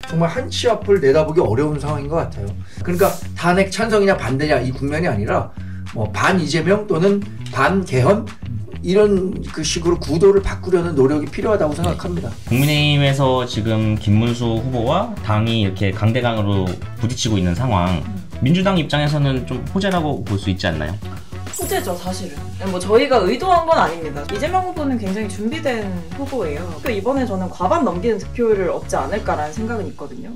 정말 한치 앞을 내다보기 어려운 상황인 것 같아요. 그러니까 탄핵 찬성이냐 반대냐 이 국면이 아니라 뭐 반 이재명 또는 반 개헌 이런 그 식으로 구도를 바꾸려는 노력이 필요하다고 생각합니다. 국민의힘에서 지금 김문수 후보와 당이 이렇게 강대강으로 부딪히고 있는 상황, 민주당 입장에서는 좀 호재라고 볼 수 있지 않나요? 호재죠, 사실은. 뭐 저희가 의도한 건 아닙니다. 이재명 후보는 굉장히 준비된 후보예요. 또 이번에 저는 과반 넘기는 득표율을 얻지 않을까라는 생각은 있거든요.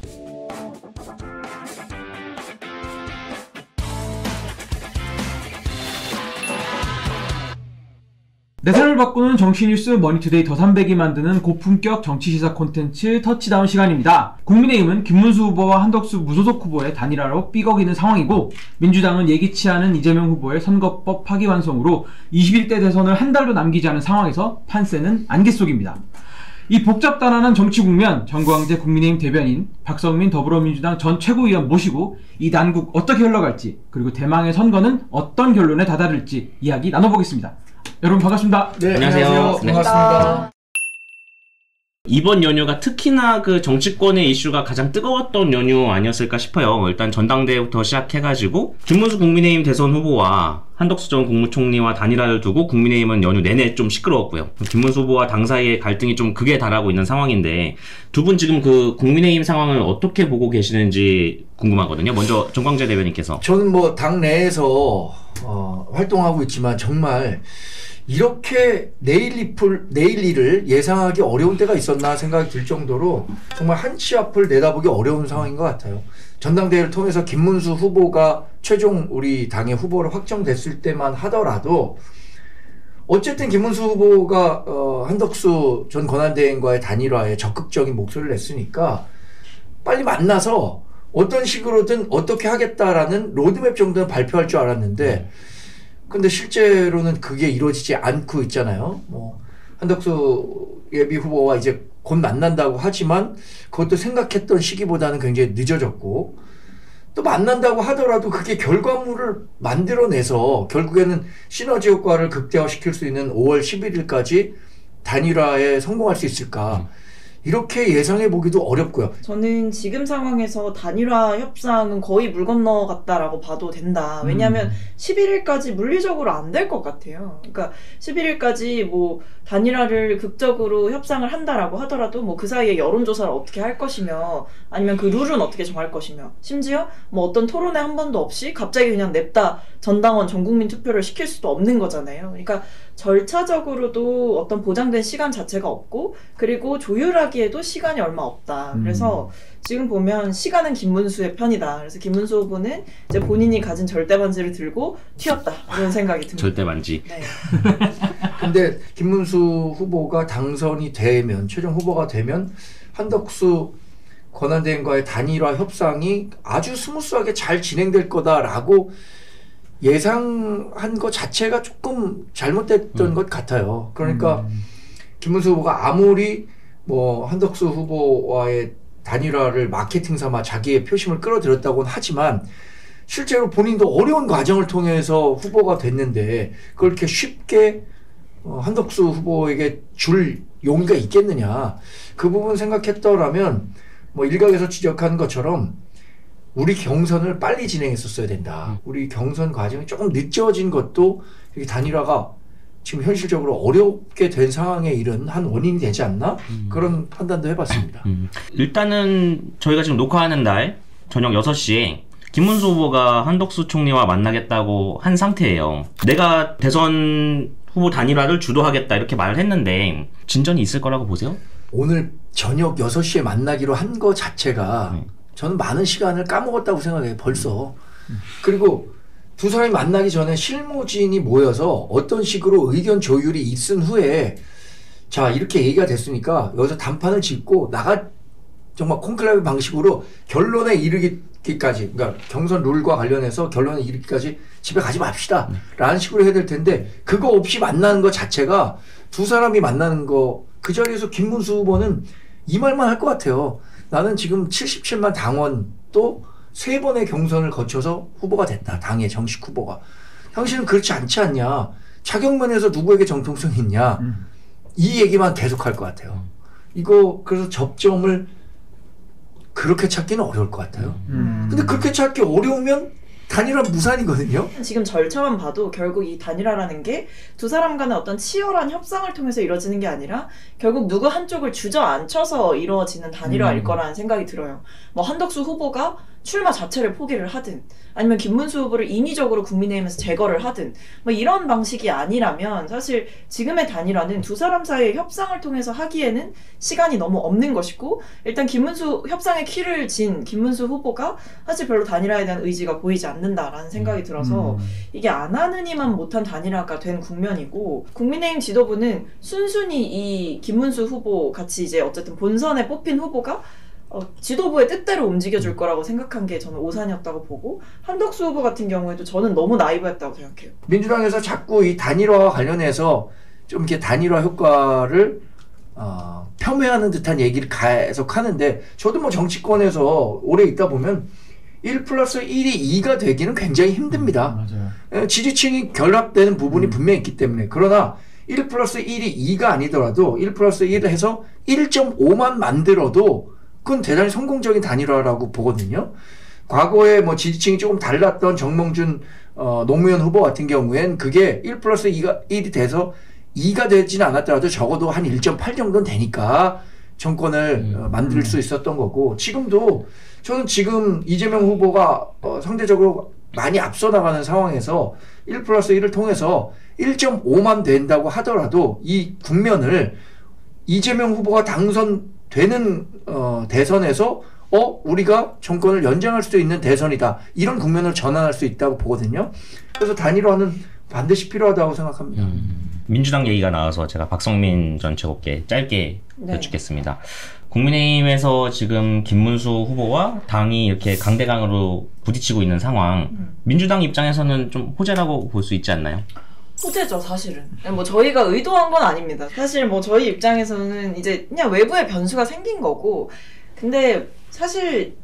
내 삶을 바꾸는 정치뉴스 머니투데이 더300이 만드는 고품격 정치시사 콘텐츠 터치다운 시간입니다. 국민의힘은 김문수 후보와 한덕수 무소속 후보의 단일화로 삐걱이는 상황이고, 민주당은 예기치 않은 이재명 후보의 선거법 파기환송으로 21대 대선을 한 달도 남기지 않은 상황에서 판세는 안개 속입니다. 이 복잡단안한 정치 국면, 정광재 국민의힘 대변인, 박성민 더불어민주당 전 최고위원 모시고 이 난국 어떻게 흘러갈지, 그리고 대망의 선거는 어떤 결론에 다다를지 이야기 나눠보겠습니다. 여러분 반갑습니다. 네, 안녕하세요. 반갑습니다. 이번 연휴가 특히나 그 정치권의 이슈가 가장 뜨거웠던 연휴 아니었을까 싶어요. 일단 전당대회부터 시작해가지고 김문수 국민의힘 대선 후보와 한덕수 전 국무총리와 단일화를 두고 국민의힘은 연휴 내내 좀 시끄러웠고요. 김문수 후보와 당 사이의 갈등이 좀 극에 달하고 있는 상황인데, 두 분 지금 그 국민의힘 상황을 어떻게 보고 계시는지 궁금하거든요. 먼저 정광재 대변인께서. 저는 뭐 당 내에서 활동하고 있지만 정말 이렇게 내일 일을 예상하기 어려운 때가 있었나 생각이 들 정도로 정말 한치 앞을 내다보기 어려운 상황인 것 같아요. 전당대회를 통해서 김문수 후보가 최종 우리 당의 후보로 확정됐을 때만 하더라도 어쨌든 김문수 후보가 한덕수 전 권한대행과의 단일화에 적극적인 목소리를 냈으니까 빨리 만나서 어떤 식으로든 어떻게 하겠다라는 로드맵 정도는 발표할 줄 알았는데, 근데 실제로는 그게 이루어지지 않고 있잖아요. 뭐 한덕수 예비 후보와 이제 곧 만난다고 하지만 그것도 생각했던 시기보다는 굉장히 늦어졌고, 또 만난다고 하더라도 그게 결과물을 만들어내서 결국에는 시너지 효과를 극대화시킬 수 있는 5월 11일까지 단일화에 성공할 수 있을까, 이렇게 예상해 보기도 어렵고요. 저는 지금 상황에서 단일화 협상은 거의 물 건너갔다라고 봐도 된다. 왜냐하면 11일까지 물리적으로 안 될 것 같아요. 그러니까 11일까지 뭐 단일화를 극적으로 협상을 한다라고 하더라도 뭐 그 사이에 여론조사를 어떻게 할 것이며, 아니면 그 룰은 어떻게 정할 것이며, 심지어 뭐 어떤 토론회 한 번도 없이 갑자기 그냥 냅다 전당원 전국민 투표를 시킬 수도 없는 거잖아요. 그러니까 절차적으로도 어떤 보장된 시간 자체가 없고, 그리고 조율하기에도 시간이 얼마 없다. 그래서 지금 보면 시간은 김문수의 편이다. 그래서 김문수 후보는 이제 본인이 가진 절대반지를 들고 튀었다, 이런 생각이 듭니다. 절대반지. 네. 근데 김문수 후보가 당선이 되면, 최종 후보가 되면 한덕수 권한대행과의 단일화 협상이 아주 스무스하게 잘 진행될 거다라고 예상한 것 자체가 조금 잘못됐던 것 같아요. 그러니까 김문수 후보가 아무리 뭐 한덕수 후보와의 단일화를 마케팅 삼아 자기의 표심을 끌어들였다고는 하지만 실제로 본인도 어려운 과정을 통해서 후보가 됐는데 그걸 이렇게 쉽게 한덕수 후보에게 줄 용의가 있겠느냐, 그 부분 생각했더라면 뭐 일각에서 지적한 것처럼 우리 경선을 빨리 진행했었어야 된다. 우리 경선 과정이 조금 늦어진 것도 이렇게 단일화가 지금 현실적으로 어렵게 된 상황에 이른 한 원인이 되지 않나? 그런 판단도 해봤습니다. 일단은 저희가 지금 녹화하는 날 저녁 6시에 김문수 후보가 한덕수 총리와 만나겠다고 한 상태예요. 내가 대선 후보 단일화를 주도하겠다 이렇게 말을 했는데 진전이 있을 거라고 보세요? 오늘 저녁 6시에 만나기로 한 거 자체가 저는 많은 시간을 까먹었다고 생각해요, 벌써. 그리고 두 사람이 만나기 전에 실무진이 모여서 어떤 식으로 의견 조율이 있은 후에 자, 이렇게 얘기가 됐으니까 여기서 단판을 짓고 정말 콘클레브 방식으로 결론에 이르기까지, 그러니까 경선 룰과 관련해서 결론에 이르기까지 집에 가지 맙시다 라는 식으로 해야 될 텐데, 그거 없이 만나는 것 자체가, 두 사람이 만나는 거, 그 자리에서 김문수 후보는 이 말만 할 것 같아요. 나는 지금 77만 당원 또 3번의 경선을 거쳐서 후보가 됐다. 당의 정식 후보가. 당신은 그렇지 않지 않냐. 자격면에서 누구에게 정통성이 있냐. 이 얘기만 계속 할 것 같아요. 이거 그래서 접점을 그렇게 찾기는 어려울 것 같아요. 근데 그렇게 찾기 어려우면 단일화 무산이거든요. 지금 절차만 봐도 결국 이 단일화라는 게 두 사람 간의 어떤 치열한 협상을 통해서 이루어지는 게 아니라 결국 누구 한쪽을 주저앉혀서 이루어지는 단일화일 거라는 생각이 들어요. 뭐 한덕수 후보가 출마 자체를 포기를 하든 아니면 김문수 후보를 인위적으로 국민의힘에서 제거를 하든 뭐 이런 방식이 아니라면 사실 지금의 단일화는 두 사람 사이의 협상을 통해서 하기에는 시간이 너무 없는 것이고 일단 김문수 협상의 키를 진 김문수 후보가 사실 별로 단일화에 대한 의지가 보이지 않는다라는 생각이 들어서 이게 안 하느니만 못한 단일화가 된 국면이고 국민의힘 지도부는 순순히 이 김문수 후보 같이 이제 어쨌든 본선에 뽑힌 후보가 지도부의 뜻대로 움직여줄 거라고 생각한 게 저는 오산이었다고 보고 한덕수 후보 같은 경우에도 저는 너무 나이브했다고 생각해요. 민주당에서 자꾸 이 단일화와 관련해서 좀 이렇게 단일화 효과를 폄훼하는 듯한 얘기를 계속 하는데 저도 뭐 정치권에서 오래 있다 보면 1+1이 2가 되기는 굉장히 힘듭니다. 맞아요. 지지층이 결합되는 부분이 분명히 있기 때문에 그러나 1+1이 2가 아니더라도 1+1을 해서 1.5만 만들어도 그건 대단히 성공적인 단일화라고 보거든요. 과거에 뭐 지지층이 조금 달랐던 정몽준 노무현 후보 같은 경우엔 그게 1+2가 1이 돼서 2가 되지는 않았더라도 적어도 한 1.8 정도는 되니까 정권을 만들 수 있었던 거고 지금도 저는 지금 이재명 후보가 상대적으로 많이 앞서 나가는 상황에서 1+1을 통해서 1.5만 된다고 하더라도 이 국면을 이재명 후보가 당선되는 대선에서 우리가 정권을 연장할 수도 있는 대선이다. 이런 국면을 전환할 수 있다고 보거든요. 그래서 단일화는 반드시 필요하다고 생각합니다. 민주당 얘기가 나와서 제가 박성민 전 최고께 짧게 여쭙겠습니다. 국민의힘에서 지금 김문수 후보와 당이 이렇게 강대강으로 부딪히고 있는 상황, 민주당 입장에서는 좀 호재라고 볼 수 있지 않나요? 호재죠, 사실은. 뭐 저희가 의도한 건 아닙니다. 사실 뭐 저희 입장에서는 이제 그냥 외부의 변수가 생긴 거고, 근데 사실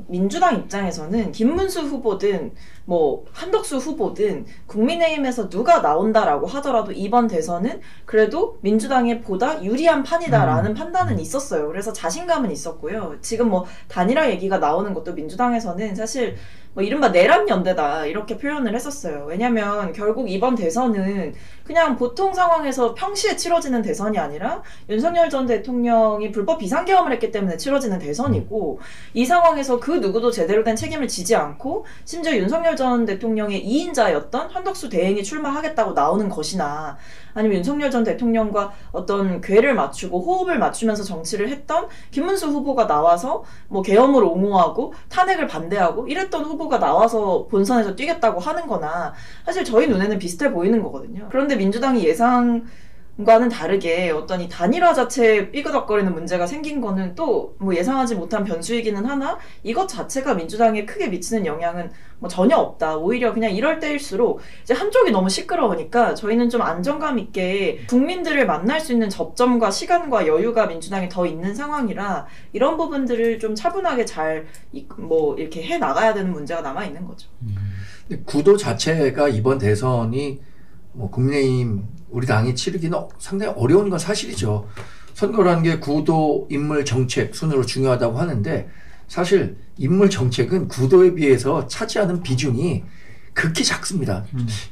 민주당 입장에서는 김문수 후보든 뭐 한덕수 후보든 국민의힘에서 누가 나온다라고 하더라도 이번 대선은 그래도 민주당에 보다 유리한 판이다라는 판단은 있었어요. 그래서 자신감은 있었고요. 지금 뭐 단일화 얘기가 나오는 것도 민주당에서는 사실 뭐 이른바 내란연대다 이렇게 표현을 했었어요. 왜냐면 결국 이번 대선은 그냥 보통 상황에서 평시에 치러지는 대선이 아니라 윤석열 전 대통령이 불법 비상계엄을 했기 때문에 치러지는 대선이고 이 상황에서 그 누구도 제대로 된 책임을 지지 않고 심지어 윤석열 전 대통령의 2인자였던 한덕수 대행이 출마하겠다고 나오는 것이나 아니면 윤석열 전 대통령과 어떤 궤를 맞추고 호흡을 맞추면서 정치를 했던 김문수 후보가 나와서 뭐 계엄을 옹호하고 탄핵을 반대하고 이랬던 후보가 나와서 본선에서 뛰겠다고 하는 거나 사실 저희 눈에는 비슷해 보이는 거거든요. 그런데 민주당이 예상과는 다르게 어떤 이 단일화 자체에 삐그덕거리는 문제가 생긴 거는 또 뭐 예상하지 못한 변수이기는 하나 이것 자체가 민주당에 크게 미치는 영향은 뭐 전혀 없다. 오히려 그냥 이럴 때일수록 이제 한쪽이 너무 시끄러우니까 저희는 좀 안정감 있게 국민들을 만날 수 있는 접점과 시간과 여유가 민주당에 더 있는 상황이라 이런 부분들을 좀 차분하게 잘 뭐 이렇게 해 나가야 되는 문제가 남아 있는 거죠. 구도 자체가 이번 대선이 뭐 국민의힘 우리 당이 치르기는 상당히 어려운 건 사실이죠. 선거라는 게 구도, 인물, 정책 순으로 중요하다고 하는데 사실 인물 정책은 구도에 비해서 차지하는 비중이 극히 작습니다.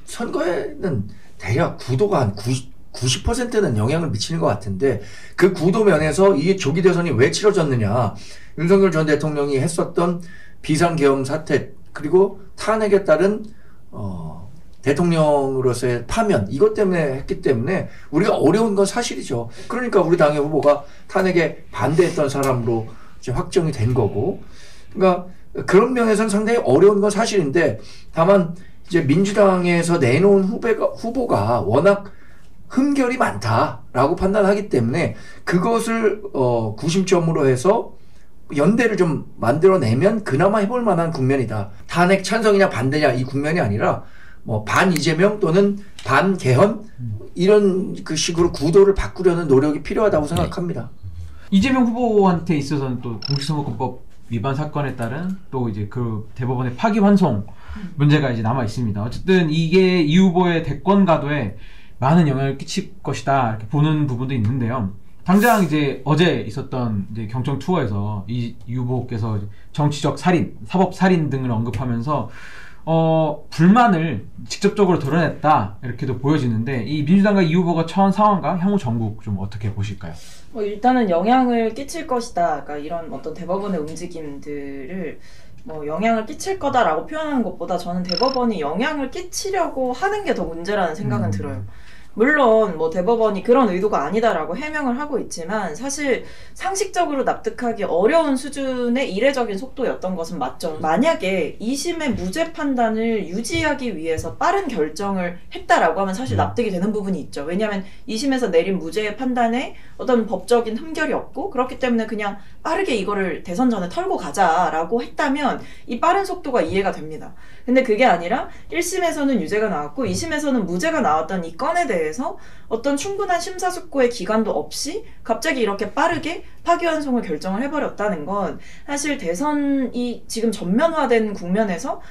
선거에는 대략 구도가 한 90%는 영향을 미치는 것 같은데 그 구도 면에서 이게 조기 대선이 왜 치러졌느냐. 윤석열 전 대통령이 했었던 비상계엄 사태 그리고 탄핵에 따른 대통령으로서의 파면 이것 때문에 했기 때문에 우리가 어려운 건 사실이죠. 그러니까 우리 당의 후보가 탄핵에 반대했던 사람으로 이제 확정이 된 거고 그러니까 그런 면에서는 상당히 어려운 건 사실인데 다만 이제 민주당에서 내놓은 후보가 워낙 흠결이 많다라고 판단하기 때문에 그것을 구심점으로 해서 연대를 좀 만들어내면 그나마 해볼 만한 국면이다. 탄핵 찬성이냐 반대냐 이 국면이 아니라 뭐 반 이재명 또는 반 개헌 이런 그 식으로 구도를 바꾸려는 노력이 필요하다고 생각합니다. 이재명 후보한테 있어서는 또 공직선거법 위반 사건에 따른 또 이제 그 대법원의 파기환송 문제가 이제 남아 있습니다. 어쨌든 이게 이 후보의 대권 가도에 많은 영향을 끼칠 것이다 이렇게 보는 부분도 있는데요. 당장 이제 어제 있었던 이제 경청 투어에서 이 후보께서 정치적 살인, 사법 살인 등을 언급하면서 불만을 직접적으로 드러냈다 이렇게도 보여지는데 이 민주당과 이 후보가 처한 상황과 향후 전국 좀 어떻게 보실까요? 일단은 영향을 끼칠 것이다. 그러니까 이런 어떤 대법원의 움직임들을 영향을 끼칠 거다라고 표현하는 것보다 저는 대법원이 영향을 끼치려고 하는 게 더 문제라는 생각은 들어요. 물론 대법원이 그런 의도가 아니다라고 해명을 하고 있지만 사실 상식적으로 납득하기 어려운 수준의 이례적인 속도였던 것은 맞죠. 만약에 2심의 무죄 판단을 유지하기 위해서 빠른 결정을 했다라고 하면 사실 납득이 되는 부분이 있죠. 왜냐하면 2심에서 내린 무죄의 판단에 어떤 법적인 흠결이 없고 그렇기 때문에 그냥 빠르게 이거를 대선 전에 털고 가자라고 했다면 이 빠른 속도가 이해가 됩니다. 근데 그게 아니라 1심에서는 유죄가 나왔고 2심에서는 무죄가 나왔던 이 건에 대해서 어떤 충분한 심사숙고의 기간도 없이 갑자기 이렇게 빠르게 파기환송을 결정을 해버렸다는 건 사실 대선이 지금 전면화된 국면에서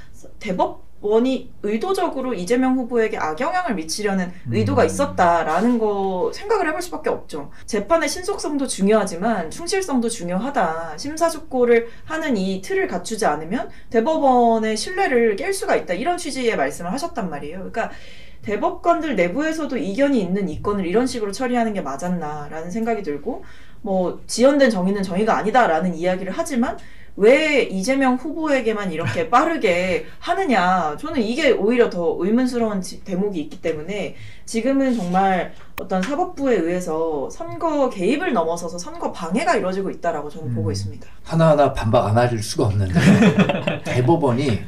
대법원이 의도적으로 이재명 후보에게 악영향을 미치려는 의도가 있었다라는 거 생각을 해볼 수밖에 없죠. 재판의 신속성도 중요하지만 충실성도 중요하다. 심사숙고를 하는 이 틀을 갖추지 않으면 대법원의 신뢰를 깰 수가 있다. 이런 취지의 말씀을 하셨단 말이에요. 그러니까 대법관들 내부에서도 이견이 있는 이 건을 이런 식으로 처리하는 게 맞았나라는 생각이 들고 지연된 정의는 정의가 아니다라는 이야기를 하지만 왜 이재명 후보에게만 이렇게 빠르게 하느냐, 저는 이게 오히려 더 의문스러운 대목이 있기 때문에 지금은 정말 어떤 사법부에 의해서 선거 개입을 넘어서서 선거 방해가 이루어지고 있다라고 저는 보고 있습니다. 하나하나 반박 안 하실 수가 없는데 대법원이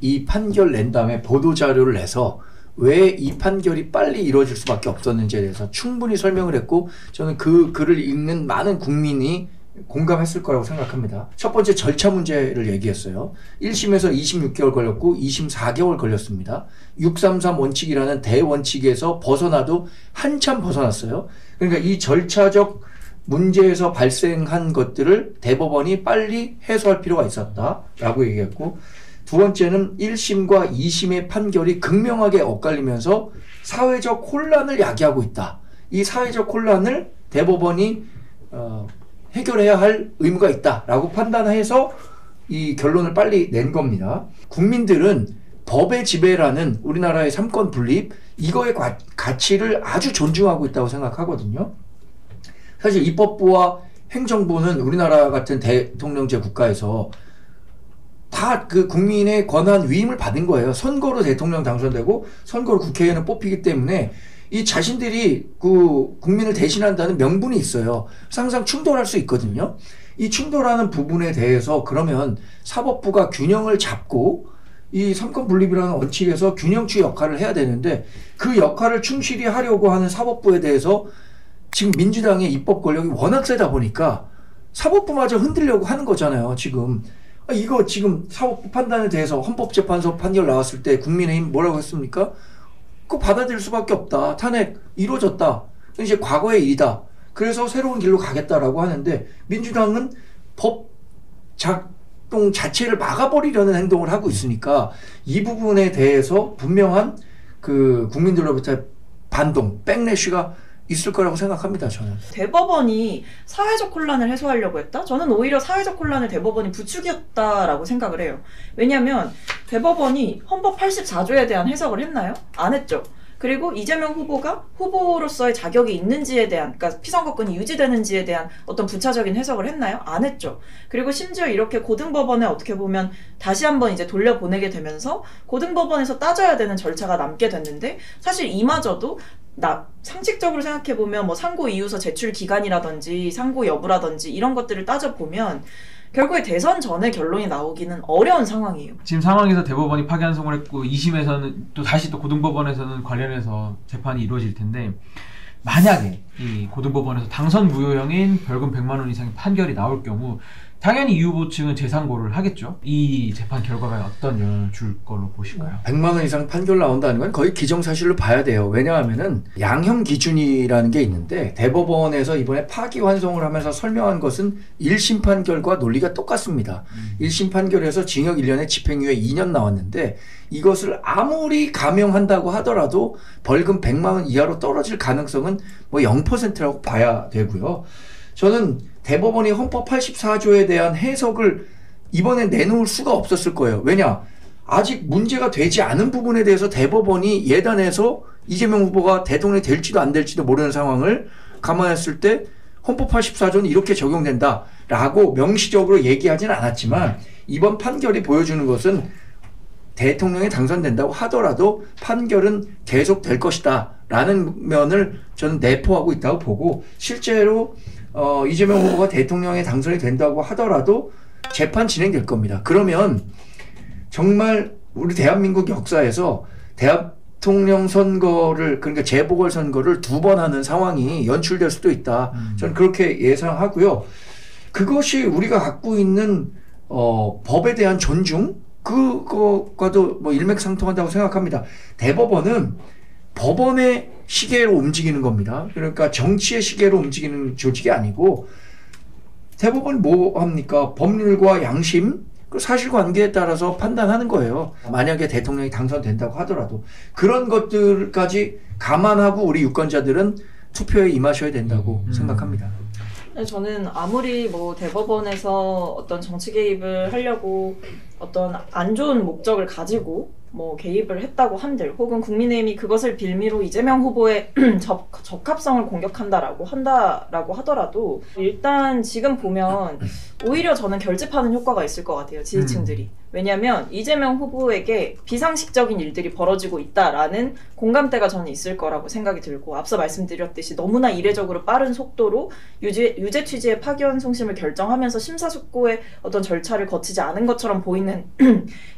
이 판결 낸 다음에 보도자료를 내서 왜 이 판결이 빨리 이루어질 수밖에 없었는지에 대해서 충분히 설명을 했고 저는 그 글을 읽는 많은 국민이 공감했을 거라고 생각합니다. 첫 번째 절차 문제를 얘기했어요. 1심에서 26개월 걸렸고 2심 4개월 걸렸습니다. 633 원칙이라는 대원칙에서 벗어나도 한참 벗어났어요. 그러니까 이 절차적 문제에서 발생한 것들을 대법원이 빨리 해소할 필요가 있었다라고 얘기했고 두 번째는 1심과 2심의 판결이 극명하게 엇갈리면서 사회적 혼란을 야기하고 있다. 이 사회적 혼란을 대법원이 해결해야 할 의무가 있다라고 판단해서 이 결론을 빨리 낸 겁니다. 국민들은 법의 지배라는 우리나라의 삼권 분립 이거의 가치를 아주 존중하고 있다고 생각하거든요. 사실 입법부와 행정부는 우리나라 같은 대통령제 국가에서 다 그 국민의 권한 위임을 받은 거예요. 선거로 대통령 당선되고 선거로 국회의원을 뽑히기 때문에 이 자신들이 그 국민을 대신한다는 명분이 있어요. 항상 충돌할 수 있거든요. 이 충돌하는 부분에 대해서 그러면 사법부가 균형을 잡고 이 삼권 분립이라는 원칙에서 균형추 역할을 해야 되는데 그 역할을 충실히 하려고 하는 사법부에 대해서 지금 민주당의 입법 권력이 워낙 세다 보니까 사법부마저 흔들려고 하는 거잖아요. 지금 이거 지금 사법부 판단에 대해서 헌법재판소 판결 나왔을 때 국민의힘 뭐라고 했습니까? 그거 받아들일 수밖에 없다. 탄핵 이루어졌다. 이제 과거의 일이다. 그래서 새로운 길로 가겠다라고 하는데 민주당은 법 작동 자체를 막아버리려는 행동을 하고 있으니까 이 부분에 대해서 분명한 그 국민들로부터 반동, 백래시가 있을 거라고 생각합니다. 저는. 대법원이 사회적 혼란을 해소하려고 했다? 저는 오히려 사회적 혼란을 대법원이 부추겼다라고 생각을 해요. 왜냐하면 대법원이 헌법 84조에 대한 해석을 했나요? 안 했죠. 그리고 이재명 후보가 후보로서의 자격이 있는지에 대한, 그러니까 피선거권이 유지되는지에 대한 어떤 부차적인 해석을 했나요? 안 했죠. 그리고 심지어 이렇게 고등법원에 어떻게 보면 다시 한번 이제 돌려보내게 되면서 고등법원에서 따져야 되는 절차가 남게 됐는데 사실 이마저도 상식적으로 생각해보면 상고 이유서 제출 기간이라든지 상고 여부라든지 이런 것들을 따져보면 결국에 대선 전에 결론이 나오기는 어려운 상황이에요. 지금 상황에서 대법원이 파기환송을 했고 2심에서는 또 다시 또 고등법원에서는 관련해서 재판이 이루어질 텐데 만약에 이 고등법원에서 당선 무효형인 벌금 100만 원 이상의 판결이 나올 경우 당연히 이 후보 측은 재상고를 하겠죠. 이 재판 결과가 어떤 영향을 줄 걸로 보실까요? 100만 원 이상 판결 나온다는 건 거의 기정사실로 봐야 돼요. 왜냐하면은 양형 기준이라는 게 있는데 대법원에서 이번에 파기환송을 하면서 설명한 것은 1심 판결과 논리가 똑같습니다. 1심 판결에서 징역 1년에 집행유예 2년 나왔는데 이것을 아무리 감형한다고 하더라도 벌금 100만 원 이하로 떨어질 가능성은 뭐 0%라고 봐야 되고요. 저는 대법원이 헌법 84조에 대한 해석을 이번에 내놓을 수가 없었을 거예요. 왜냐? 아직 문제가 되지 않은 부분에 대해서 대법원이 예단해서 이재명 후보가 대통령이 될지도 안 될지도 모르는 상황을 감안했을 때 헌법 84조는 이렇게 적용된다라고 명시적으로 얘기하진 않았지만 이번 판결이 보여주는 것은 대통령이 당선된다고 하더라도 판결은 계속될 것이다 라는 면을 저는 내포하고 있다고 보고 실제로 이재명 후보가 대통령에 당선이 된다고 하더라도 재판 진행될 겁니다. 그러면 정말 우리 대한민국 역사에서 대통령 선거를 그러니까 재보궐선거를 2번 하는 상황이 연출될 수도 있다. 저는 그렇게 예상하고요. 그것이 우리가 갖고 있는 법에 대한 존중 그거과도 뭐 일맥상통한다고 생각합니다. 대법원은 법원의 시계로 움직이는 겁니다. 그러니까 정치의 시계로 움직이는 조직이 아니고 대법원 뭐 합니까? 법률과 양심, 그 사실관계에 따라서 판단하는 거예요. 만약에 대통령이 당선된다고 하더라도 그런 것들까지 감안하고 우리 유권자들은 투표에 임하셔야 된다고 생각합니다. 저는 아무리 뭐 대법원에서 어떤 정치 개입을 하려고 어떤 안 좋은 목적을 가지고 뭐 개입을 했다고 한들 혹은 국민의힘이 그것을 빌미로 이재명 후보의 적합성을 공격한다라고 하더라도 일단 지금 보면 오히려 저는 결집하는 효과가 있을 것 같아요. 지지층들이. 왜냐하면 이재명 후보에게 비상식적인 일들이 벌어지고 있다라는 공감대가 저는 있을 거라고 생각이 들고 앞서 말씀드렸듯이 너무나 이례적으로 빠른 속도로 유죄 취지의 파기환송심을 결정하면서 심사숙고의 어떤 절차를 거치지 않은 것처럼 보이는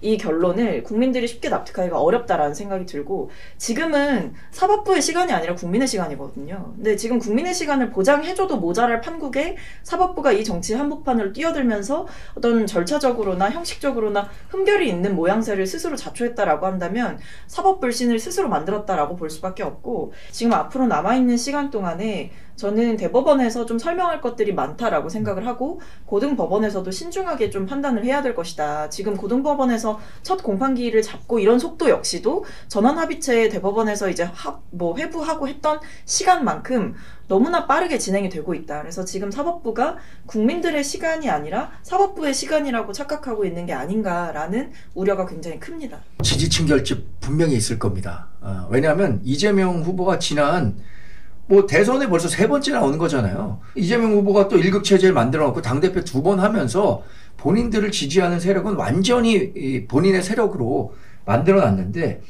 이 결론을 국민들이 쉽게 납득하기가 어렵다라는 생각이 들고 지금은 사법부의 시간이 아니라 국민의 시간이거든요. 근데 지금 국민의 시간을 보장해줘도 모자랄 판국에 사법부가 이 정치 한복판으로 뛰어들면서 어떤 절차적으로나 형식적으로나 흠결이 있는 모양새를 스스로 자초했다라고 한다면 사법 불신을 스스로 만들었다라고 볼 수밖에 없고 지금 앞으로 남아있는 시간 동안에 저는 대법원에서 좀 설명할 것들이 많다라고 생각을 하고 고등법원에서도 신중하게 좀 판단을 해야 될 것이다. 지금 고등법원에서 첫 공판기일을 잡고 이런 속도 역시도 전원합의체에 대법원에서 이제 회부하고 했던 시간만큼 너무나 빠르게 진행이 되고 있다. 그래서 지금 사법부가 국민들의 시간이 아니라 사법부의 시간이라고 착각하고 있는 게 아닌가라는 우려가 굉장히 큽니다. 지지층 결집 분명히 있을 겁니다. 왜냐하면 이재명 후보가 지난 뭐 대선에 벌써 3번째 나오는 거잖아요. 이재명 후보가 또 1급 체제를 만들어놓고 당대표 2번 하면서 본인들을 지지하는 세력은 완전히 본인의 세력으로 만들어놨는데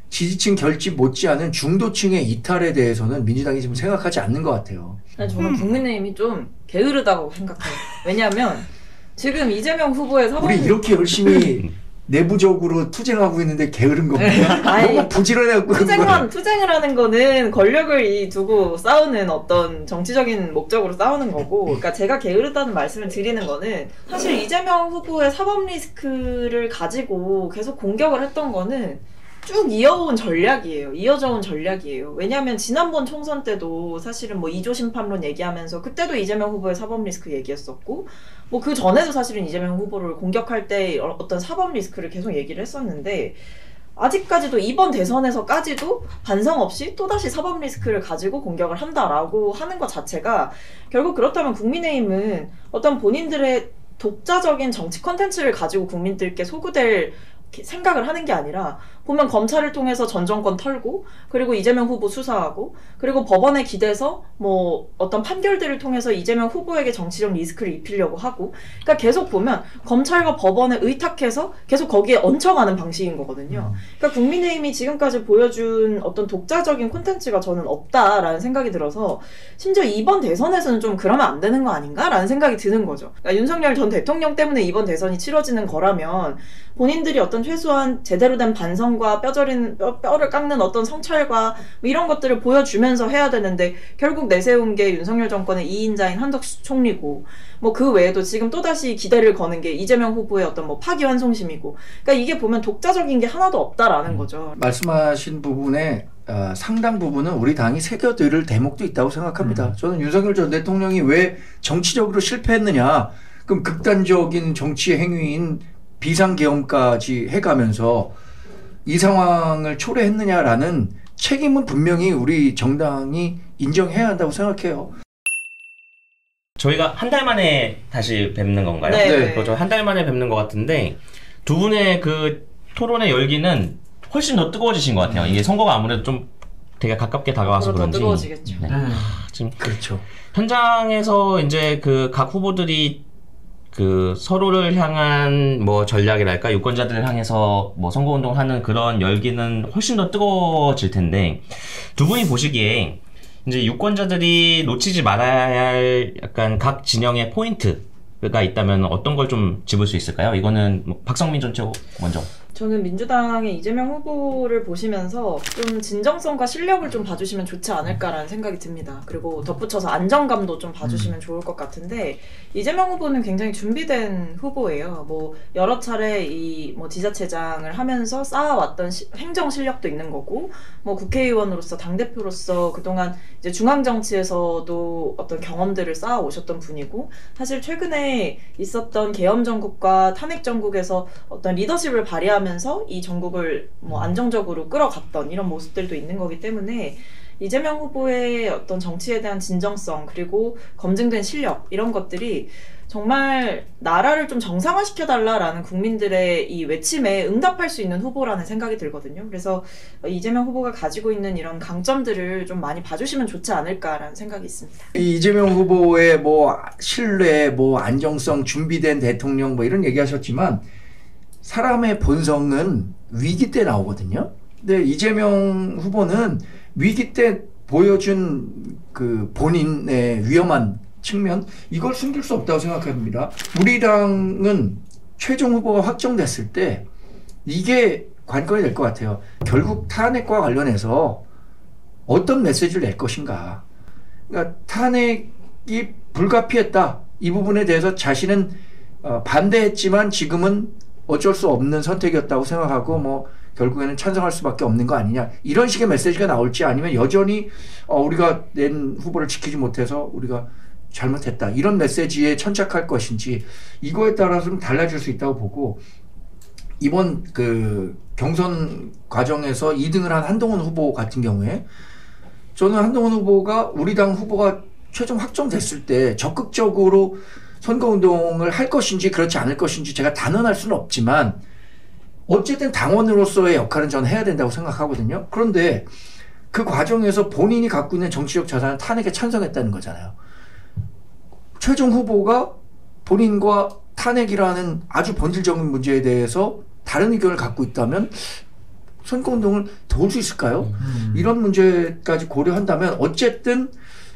지지층 결집 못지않은 중도층의 이탈에 대해서는 민주당이 지금 생각하지 않는 것 같아요. 저는 국민의힘이 좀 게으르다고 생각해요. 왜냐하면 지금 이재명 후보의 우리 이렇게 열심히 내부적으로 투쟁하고 있는데 게으른 겁니다. 너무 부지런해갖고 투쟁을 하는 거는 권력을 두고 싸우는 어떤 정치적인 목적으로 싸우는 거고 그러니까 제가 게으르다는 말씀을 드리는 거는 사실 이재명 후보의 사법 리스크를 가지고 계속 공격을 했던 거는 쭉 이어져 온 전략이에요. 왜냐하면 지난번 총선 때도 사실은 뭐 2조 심판론 얘기하면서 그때도 이재명 후보의 사법 리스크 얘기했었고 뭐 그 전에도 사실은 이재명 후보를 공격할 때 어떤 사법 리스크를 계속 얘기를 했었는데 아직까지도 이번 대선에서까지도 반성 없이 또다시 사법 리스크를 가지고 공격을 한다라고 하는 것 자체가 결국 그렇다면 국민의힘은 어떤 본인들의 독자적인 정치 콘텐츠를 가지고 국민들께 소구될 생각을 하는 게 아니라 보면 검찰을 통해서 전 정권 털고 그리고 이재명 후보 수사하고 그리고 법원에 기대서 뭐 어떤 판결들을 통해서 이재명 후보에게 정치적 리스크를 입히려고 하고 그러니까 계속 보면 검찰과 법원에 의탁해서 계속 거기에 얹혀가는 방식인 거거든요. 그러니까 국민의힘이 지금까지 보여준 어떤 독자적인 콘텐츠가 저는 없다라는 생각이 들어서 심지어 이번 대선에서는 좀 그러면 안 되는 거 아닌가라는 생각이 드는 거죠. 그러니까 윤석열 전 대통령 때문에 이번 대선이 치러지는 거라면 본인들이 어떤 최소한 제대로 된 반성 개성과 뼈를 깎는 어떤 성찰과 뭐 이런 것들을 보여주면서 해야 되는데 결국 내세운 게 윤석열 정권의 2인자인 한덕수 총리고 뭐 그 외에도 지금 또다시 기대를 거는 게 이재명 후보의 어떤 뭐 파기환송심이고 그러니까 이게 보면 독자적인 게 하나도 없다라는 거죠. 말씀하신 부분에 상당 부분은 우리 당이 새겨들을 대목도 있다고 생각합니다. 저는 윤석열 전 대통령이 왜 정치적으로 실패했느냐, 그럼 극단적인 정치 행위인 비상계엄까지 해가면서 이 상황을 초래했느냐라는 책임은 분명히 우리 정당이 인정해야 한다고 생각해요. 저희가 한 달 만에 다시 뵙는 건가요? 네. 그렇죠. 한 달 만에 뵙는 것 같은데 두 분의 그 토론의 열기는 훨씬 더 뜨거워지신 것 같아요. 이게 선거가 아무래도 좀 되게 가깝게 다가와서 앞으로 더 그런지. 뜨거워지겠죠. 네. 지금 그렇죠. 현장에서 이제 그 각 후보들이 그 서로를 향한 뭐 전략이랄까 유권자들을 향해서 뭐 선거운동을 하는 그런 열기는 훨씬 더 뜨거워질 텐데 두 분이 보시기에 이제 유권자들이 놓치지 말아야 할 약간 각 진영의 포인트가 있다면 어떤 걸 좀 짚을 수 있을까요? 이거는 뭐 박성민 전 최고 먼저. 저는 민주당의 이재명 후보를 보시면서 좀 진정성과 실력을 좀 봐주시면 좋지 않을까라는 생각이 듭니다. 그리고 덧붙여서 안정감도 좀 봐주시면 좋을 것 같은데 이재명 후보는 굉장히 준비된 후보예요. 뭐 여러 차례 이 뭐 지자체장을 하면서 쌓아왔던 행정 실력도 있는 거고 뭐 국회의원으로서 당대표로서 그동안 이제 중앙 정치에서도 어떤 경험들을 쌓아 오셨던 분이고 사실 최근에 있었던 계엄 정국과 탄핵 정국에서 어떤 리더십을 발휘하면서 이 정국을 뭐 안정적으로 끌어갔던 이런 모습들도 있는 거기 때문에 이재명 후보의 어떤 정치에 대한 진정성 그리고 검증된 실력 이런 것들이 정말 나라를 좀 정상화시켜달라라는 국민들의 이 외침에 응답할 수 있는 후보라는 생각이 들거든요. 그래서 이재명 후보가 가지고 있는 이런 강점들을 좀 많이 봐주시면 좋지 않을까라는 생각이 있습니다. 이 이재명 후보의 뭐 신뢰, 뭐 안정성, 준비된 대통령 뭐 이런 얘기하셨지만 사람의 본성은 위기 때 나오거든요. 근데 이재명 후보는 위기 때 보여준 그 본인의 위험한 측면 이걸 숨길 수 없다고 생각합니다. 우리 당은 최종 후보가 확정됐을 때 이게 관건이 될 것 같아요. 결국 탄핵과 관련해서 어떤 메시지를 낼 것인가. 그러니까 탄핵이 불가피했다. 이 부분에 대해서 자신은 반대했지만 지금은 어쩔 수 없는 선택이었다고 생각하고 뭐 결국에는 찬성할 수밖에 없는 거 아니냐. 이런 식의 메시지가 나올지 아니면 여전히 우리가 낸 후보를 지키지 못해서 우리가 잘못했다. 이런 메시지에 천착할 것인지 이거에 따라서 좀 달라질 수 있다고 보고 이번 그 경선 과정에서 2등을 한 한동훈 후보 같은 경우에 저는 한동훈 후보가 우리 당 후보가 최종 확정됐을 때 적극적으로 선거운동을 할 것인지 그렇지 않을 것인지 제가 단언할 수는 없지만 어쨌든 당원으로서의 역할은 저는 해야 된다고 생각하거든요. 그런데 그 과정에서 본인이 갖고 있는 정치적 자산을 탄핵에 찬성했다는 거잖아요. 최종 후보가 본인과 탄핵이라는 아주 본질적인 문제에 대해서 다른 의견을 갖고 있다면 선거운동을 도울 수 있을까요? 이런 문제까지 고려한다면 어쨌든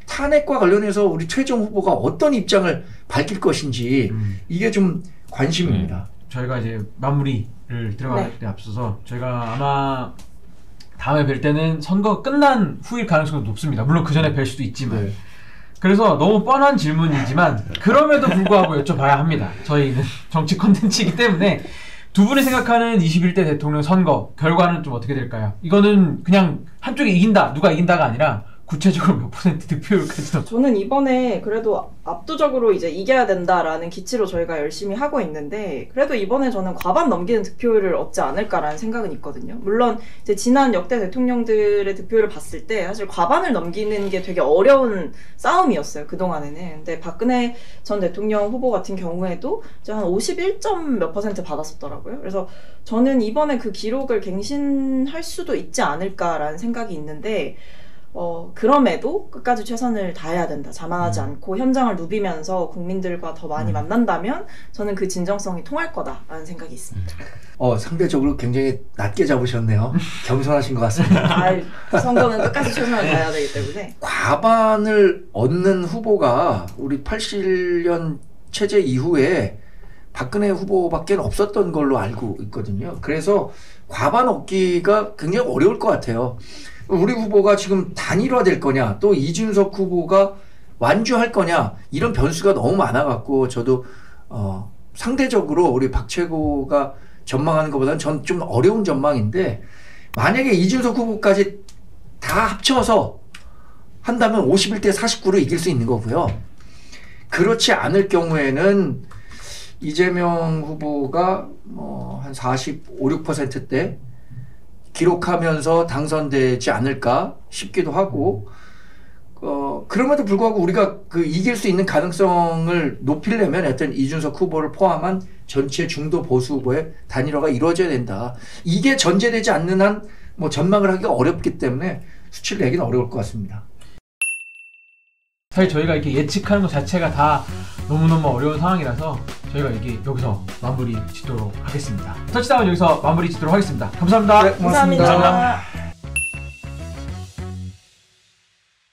탄핵과 관련해서 우리 최종 후보가 어떤 입장을 밝힐 것인지 이게 좀 관심입니다. 저희가 이제 마무리를 들어갈 때 앞서서 저희가 아마 다음에 뵐 때는 선거 끝난 후일 가능성이 높습니다. 물론 그 전에 뵐 수도 있지만. 그래서 너무 뻔한 질문이지만 그럼에도 불구하고 여쭤봐야 합니다. 저희는 정치 콘텐츠이기 때문에 두 분이 생각하는 21대 대통령 선거 결과는 좀 어떻게 될까요? 이거는 그냥 한쪽이 이긴다, 누가 이긴다가 아니라 구체적으로 몇 % 득표율까지도. 저는 이번에 그래도 압도적으로 이제 이겨야 된다라는 기치로 저희가 열심히 하고 있는데 그래도 이번에 저는 과반 넘기는 득표율을 얻지 않을까라는 생각은 있거든요. 물론 이제 지난 역대 대통령들의 득표율을 봤을 때 사실 과반을 넘기는 게 되게 어려운 싸움이었어요. 그동안에는. 근데 박근혜 전 대통령 후보 같은 경우에도 이제 한 51점 몇 % 받았었더라고요. 그래서 저는 이번에 그 기록을 갱신할 수도 있지 않을까라는 생각이 있는데 그럼에도 끝까지 최선을 다해야 된다. 자만하지 않고 현장을 누비면서 국민들과 더 많이 만난다면 저는 그 진정성이 통할 거다라는 생각이 있습니다. 상대적으로 굉장히 낮게 잡으셨네요. 겸손하신 것 같습니다. 선거는 끝까지 최선을 다해야 되기 때문에. 과반을 얻는 후보가 우리 87년 체제 이후에 박근혜 후보밖에 없었던 걸로 알고 있거든요. 그래서 과반 얻기가 굉장히 어려울 것 같아요. 우리 후보가 지금 단일화될 거냐, 또 이준석 후보가 완주할 거냐, 이런 변수가 너무 많아갖고 저도 상대적으로 우리 박최고가 전망하는 것보다는 전 좀 어려운 전망인데, 만약에 이준석 후보까지 다 합쳐서 한다면 51대 49로 이길 수 있는 거고요. 그렇지 않을 경우에는 이재명 후보가 한 45, 6%대 기록하면서 당선되지 않을까 싶기도 하고, 그럼에도 불구하고 우리가 그 이길 수 있는 가능성을 높이려면 하여튼 이준석 후보를 포함한 전체 중도 보수 후보의 단일화가 이루어져야 된다. 이게 전제되지 않는 한 뭐 전망을 하기가 어렵기 때문에 수치를 내기는 어려울 것 같습니다. 사실 저희가 이렇게 예측하는 것 자체가 다 너무너무 어려운 상황이라서 저희가 이게 여기서 마무리 짓도록 하겠습니다. 터치다운 여기서 마무리 짓도록 하겠습니다. 감사합니다. 네, 고맙습니다. 감사합니다.